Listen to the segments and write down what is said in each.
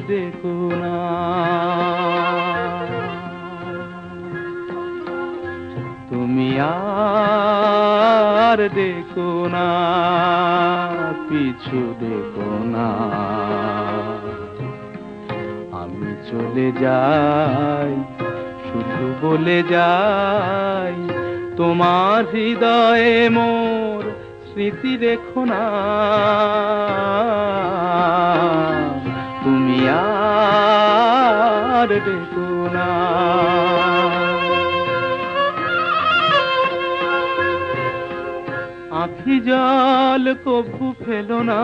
দেখো না। তুমি আর দেখো না, পিছু দেখো না। আমি চলে যাই, শুধু বলে যাই, তোমার হৃদয়ে মোর স্মৃতি রেখো না। তুমি আর দেখো না। আঁখি জল কভু ফেলো না,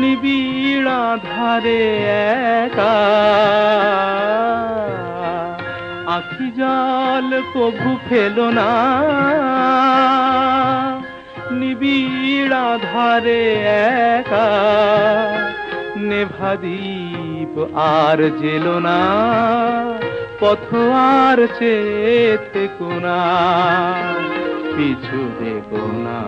নিবিড় আধারে একা। আঁখি জল কভু ফেলো না, নিবিড় আধারে একা। নেভা দীপ আর জেলো না, পথ আর চেয়ে থেকো না। পিছু দেখো না।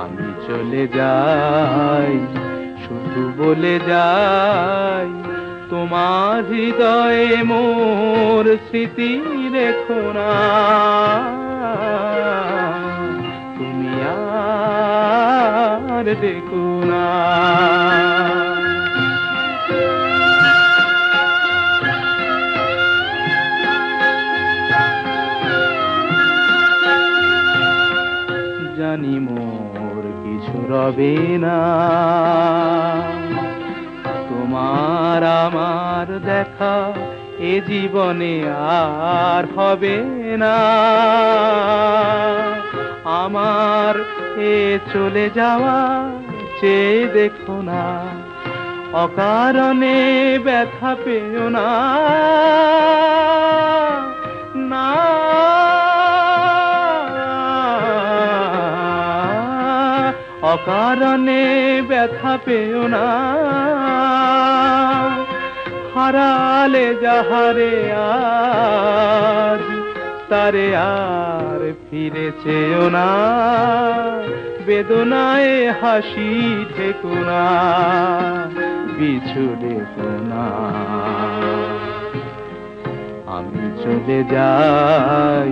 আমি চলে যাই, শুধু বলে যাই, তোমার হৃদয়ে মোর স্মৃতি রেখো না। তুমি আর দেখো না। জানি মোর কিছু রবে না, তোমার আমার দেখা এ জীবনে আর হবে না। আমার এ চলে যাওয়া চেয়ে দেখো না, অকারণে ব্যথা পেও না। না, অকারণে ব্যথা পেও না। হারালে যাহারে আজ, তারে আর ফিরে চেও না। বেদনায় হাসি ঠেকো না, পিছু দেখো না। আমি চলে যাই,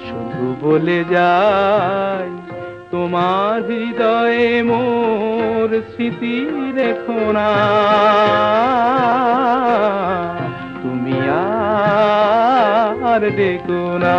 শুধু বলে যাই, তোমার হৃদয়ে মোর স্মৃতি রেখো না। তুমি আর দেখো না।